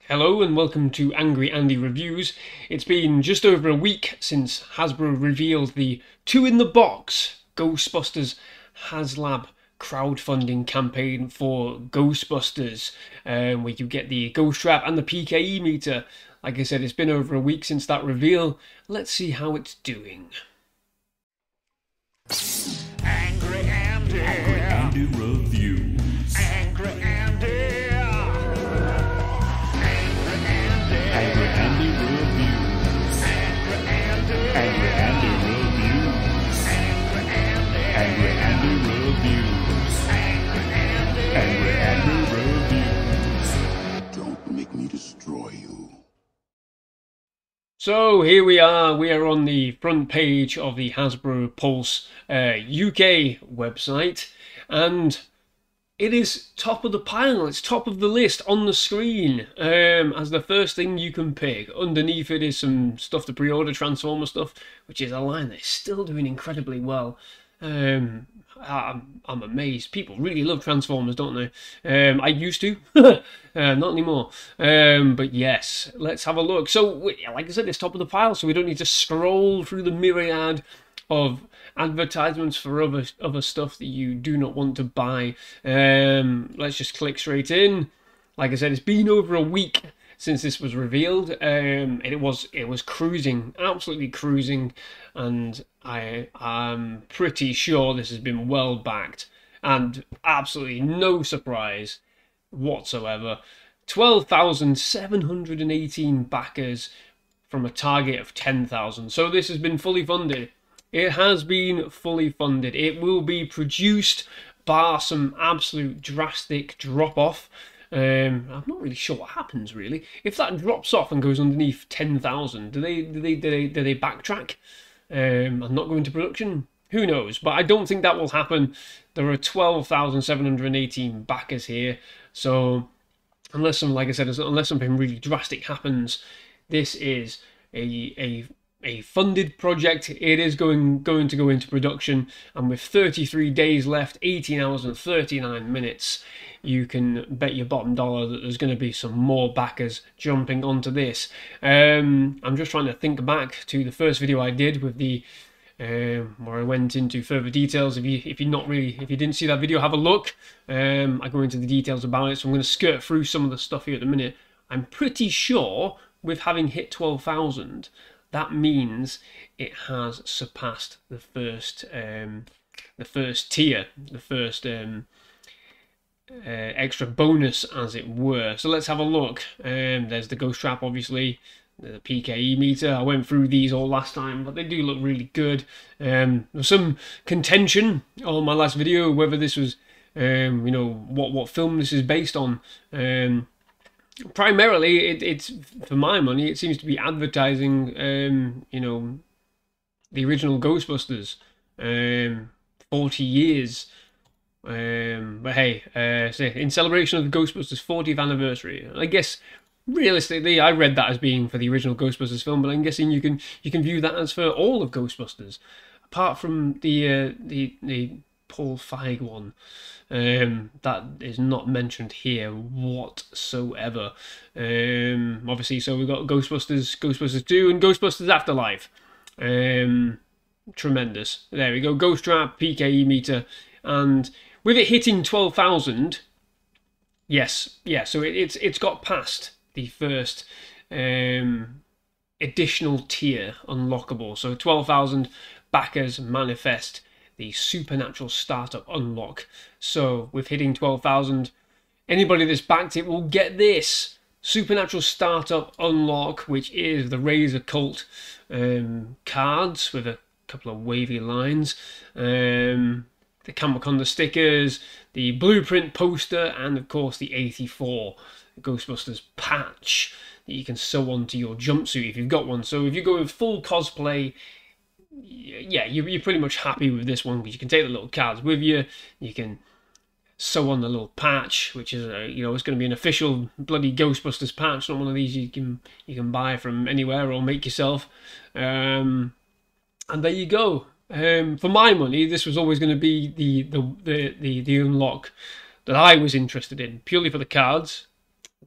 Hello and welcome to Angry Andy Reviews. It's been just over a week since Hasbro revealed the 2-in-the-box Ghostbusters HasLab crowdfunding campaign for Ghostbusters, where you get the Ghost Trap and the P.K.E meter. Like I said, it's been over a week since that reveal. Let's see how it's doing. Angry Andy. Angry Andy Reviews. Angry Andy. Angry Andy Reviews. Angry Andy. Angry Andy Reviews. Angry Andy. Angry Andy Reviews. Don't make me destroy you. So here we are on the front page of the Hasbro Pulse UK website, and it is top of the pile, it's top of the list on the screen as the first thing you can pick. Underneath it is some stuff to pre-order, Transformer stuff, which is a line that's still doing incredibly well. I'm amazed. People really love Transformers, don't they? I used to, not anymore. But yes, let's have a look. So, like I said, it's top of the pile, so we don't need to scroll through the myriad of advertisements for other stuff that you do not want to buy. Let's just click straight in. Like I said, it's been over a week since this was revealed, and it was cruising, absolutely cruising, and I'm pretty sure this has been well backed, and absolutely no surprise whatsoever. 12,718 backers from a target of 10,000. So this has been fully funded. It has been fully funded. It will be produced, bar some absolute drastic drop-off. I'm not really sure what happens really. If that drops off and goes underneath 10,000, do they backtrack and not go into production? Who knows? But I don't think that will happen. There are 12,718 backers here, so unless something really drastic happens, this is a funded project. It is going to go into production, and with 33 days left, 18 hours and 39 minutes, you can bet your bottom dollar that there's going to be some more backers jumping onto this. I'm just trying to think back to the first video I did with the where I went into further details. If you didn't see that video, have a look. I go into the details about it, so I'm going to skirt through some of the stuff here at the minute. I'm pretty sure with having hit 12,000, that means it has surpassed the first tier, the first extra bonus, as it were. So let's have a look. There's the Ghost Trap, obviously, the P.K.E meter. I went through these all last time, but they do look really good. There's some contention on my last video whether this was, you know, what film this is based on. Primarily, it's for my money, it seems to be advertising, you know, the original Ghostbusters, 40 years. But hey, in celebration of the Ghostbusters 40th anniversary, I guess realistically, I read that as being for the original Ghostbusters film, but I'm guessing you can view that as for all of Ghostbusters, apart from the Paul Feig one. That is not mentioned here whatsoever. Obviously, so we've got Ghostbusters, Ghostbusters 2, and Ghostbusters Afterlife. Tremendous. There we go. Ghost Trap, P.K.E meter, and with it hitting 12,000, yes, yeah. So it's got past the first additional tier unlockable. So 12,000 backers manifest the supernatural startup unlock. So with hitting 12,000, anybody that's backed it will get this supernatural startup unlock, which is the Razor Cult cards with a couple of wavy lines, the Kamakonda stickers, the blueprint poster, and of course the 84 Ghostbusters patch that you can sew onto your jumpsuit if you've got one. So if you go with full cosplay, yeah, you're pretty much happy with this one, because you can take the little cards with you. You can sew on the little patch, which is you know, it's going to be an official bloody Ghostbusters patch, not one of these you can buy from anywhere or make yourself. And there you go. For my money, this was always going to be the unlock that I was interested in, purely for the cards.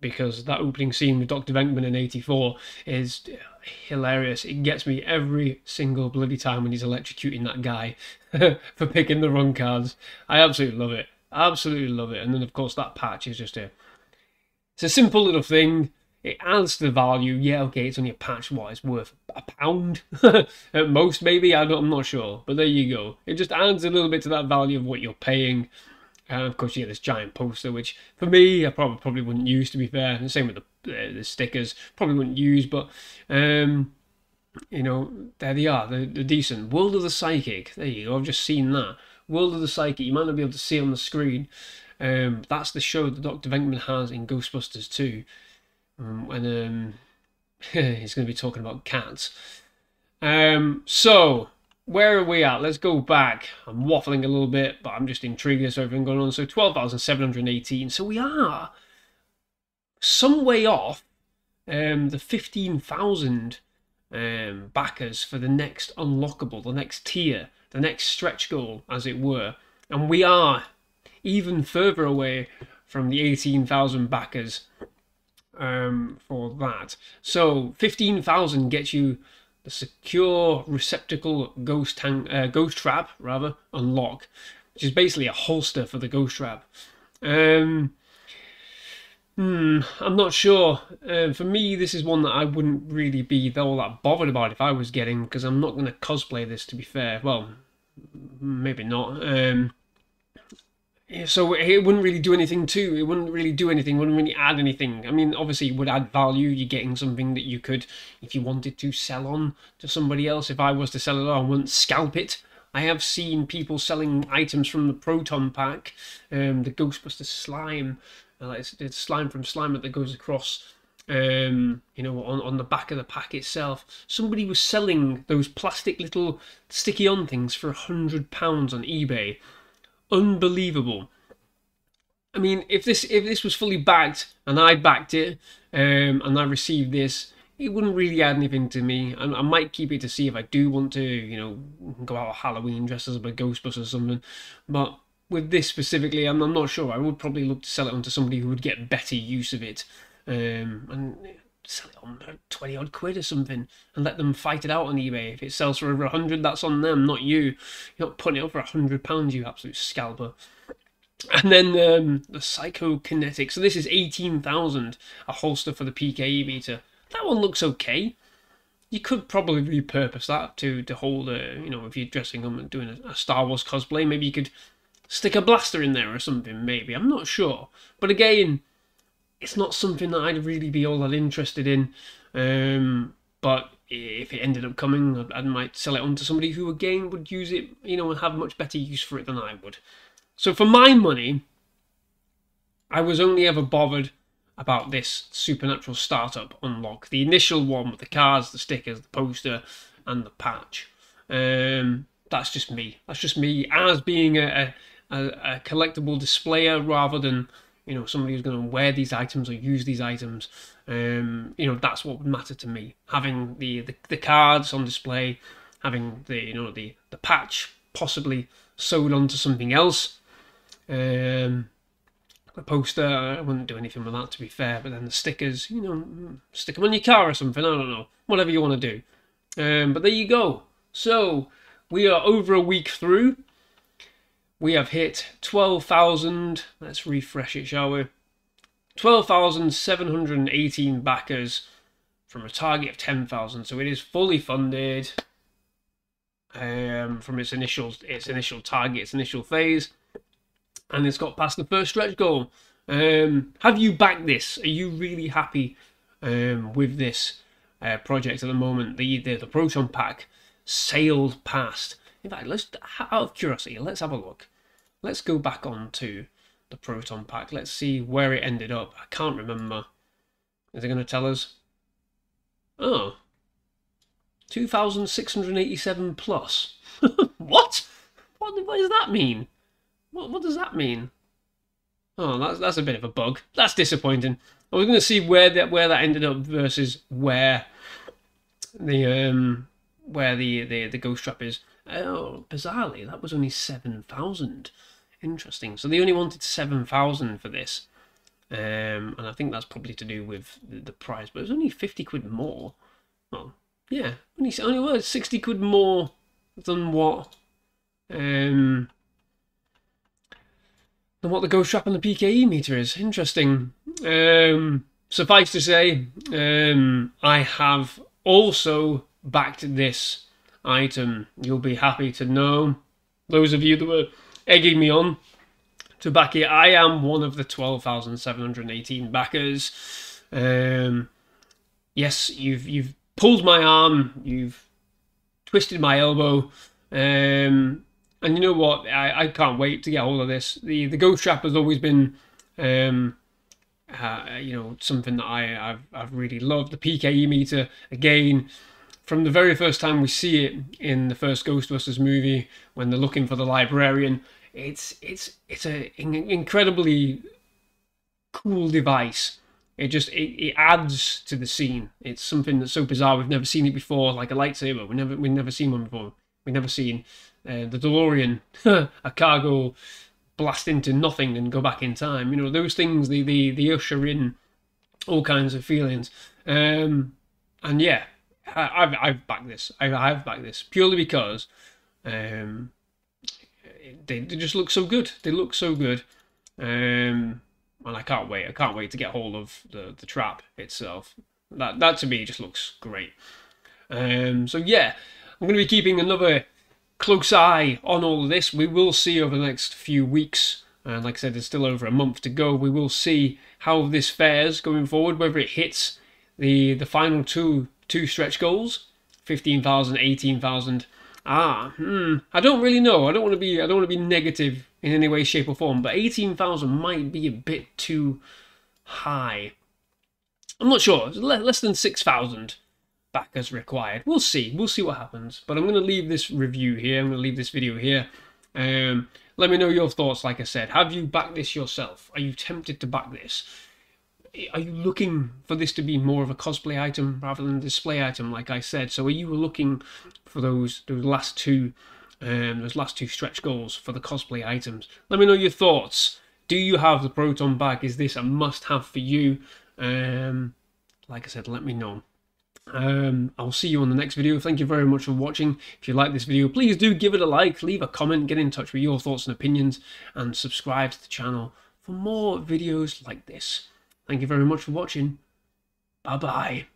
because that opening scene with Dr. Venkman in '84 is hilarious. It gets me every single bloody time when he's electrocuting that guy for picking the wrong cards. I absolutely love it. Absolutely love it. And then, of course, that patch is just it's a simple little thing. It adds to the value. Yeah, okay, it's only a patch. What, it's worth £1 at most, maybe? I'm not sure. But there you go. It just adds a little bit to that value of what you're paying. And of course, you get this giant poster, which for me, I probably wouldn't use, to be fair. And the same with the stickers, probably wouldn't use, but you know, there they are. They're decent. World of the Psychic. There you go. I've just seen that. World of the Psychic. You might not be able to see it on the screen. That's the show that Dr. Venkman has in Ghostbusters 2. And he's going to be talking about cats. So, where are we at? Let's go back. I'm waffling a little bit, but I'm just intrigued as to everything going on. So 12,718. So we are some way off the 15,000 backers for the next unlockable, the next tier, the next stretch goal, as it were. And we are even further away from the 18,000 backers for that. So 15,000 gets you the secure receptacle ghost trap unlock, which is basically a holster for the ghost trap. I'm not sure. For me, this is one that I wouldn't really be all that bothered about if I was getting, because I'm not going to cosplay this, to be fair. Well, maybe not. So it wouldn't really do anything too. It wouldn't really do anything, wouldn't really add anything. I mean, obviously it would add value. You're getting something that you could, if you wanted to, sell on to somebody else. If I was to sell it on, I wouldn't scalp it. I have seen people selling items from the Proton pack, the Ghostbusters slime. It's slime from Slime that goes across, you know, on the back of the pack itself. Somebody was selling those plastic little sticky-on things for £100 on eBay. Unbelievable. I mean, if this was fully backed and I backed it and I received this, it wouldn't really add anything to me. I might keep it to see if I do want to, you know, go out Halloween dressed as a Ghostbuster or something. But with this specifically, I'm not sure. I would probably look to sell it on to somebody who would get better use of it, and sell it on 20 odd quid or something and let them fight it out on eBay. If it sells for over 100, that's on them, not you. You're not putting it up for £100, you absolute scalper. And then the Psychokinetic. So this is 18,000, a holster for the P.K.E meter. That one looks okay. You could probably repurpose that to hold you know, if you're dressing them and doing a Star Wars cosplay, maybe you could stick a blaster in there or something, maybe. I'm not sure. But again, it's not something that I'd really be all that interested in. But if it ended up coming, I might sell it on to somebody who, again, would use it, you know, and have much better use for it than I would. So for my money, I was only ever bothered about this Supernatural Startup unlock. The initial one with the cards, the stickers, the poster, and the patch. That's just me. That's just me as being a collectible displayer rather than, you know, somebody who's going to wear these items or use these items. You know, that's what would matter to me. Having the cards on display, having the, you know, the patch possibly sewed onto something else. The poster, I wouldn't do anything with that, to be fair. But then the stickers, you know, stick them on your car or something. I don't know, whatever you want to do. But there you go. So we are over a week through. We have hit 12,000. Let's refresh it, shall we? 12,718 backers from a target of 10,000. So it is fully funded from its initial target, its initial phase, and it's got past the first stretch goal. Have you backed this? Are you really happy with this project at the moment? The Proton pack sailed past. In fact, out of curiosity, let's have a look. Let's go back on to the Proton pack. Let's see where it ended up. I can't remember. Is it going to tell us? Oh, 2,687 plus. What? What does that mean? What does that mean? Oh, that's a bit of a bug. That's disappointing. I was going to see where that ended up versus where the Ghost Trap is. Oh, bizarrely, that was only 7,000. Interesting. So they only wanted 7,000 for this. and I think that's probably to do with the price. But it was only 50 quid more. Well, yeah, only was 60 quid more than what the Ghost Trap and the P.K.E meter is. Interesting. Suffice to say, I have also backed this item. You'll be happy to know, those of you that were egging me on to back it, I am one of the 12,718 backers. Yes, you've pulled my arm, you've twisted my elbow, and you know what? I can't wait to get hold of this. The Ghost Trap has always been, you know, something that I've really loved. The P.K.E meter, again, from the very first time we see it in the first Ghostbusters movie, when they're looking for the librarian, it's an incredibly cool device. It adds to the scene. It's something that's so bizarre. We've never seen it before, like a lightsaber. We've never seen one before. We've never seen the DeLorean, a cargo, blast into nothing and go back in time. You know, those things, they usher in all kinds of feelings. And yeah, I've backed this. I've backed this purely because they just look so good. They look so good. And I can't wait. I can't wait to get hold of the trap itself. That to me just looks great. So yeah, I'm going to be keeping another close eye on all of this. We will see over the next few weeks. And like I said, there's still over a month to go. We will see how this fares going forward, whether it hits the final two stretch goals, 15,000, 18,000. I don't really know. I don't want to be negative in any way, shape, or form. But 18,000 might be a bit too high. I'm not sure. Less than 6,000 backers required. We'll see. We'll see what happens. But I'm going to leave this review here. I'm going to leave this video here. Let me know your thoughts. Like I said, have you backed this yourself? Are you tempted to back this? Are you looking for this to be more of a cosplay item rather than a display item, like I said? So are you looking for those last two stretch goals for the cosplay items? Let me know your thoughts. Do you have the Proton bag? Is this a must-have for you? Like I said, let me know. I'll see you on the next video. Thank you very much for watching. If you like this video, please do give it a like, leave a comment, get in touch with your thoughts and opinions, and subscribe to the channel for more videos like this. Thank you very much for watching. Bye-bye.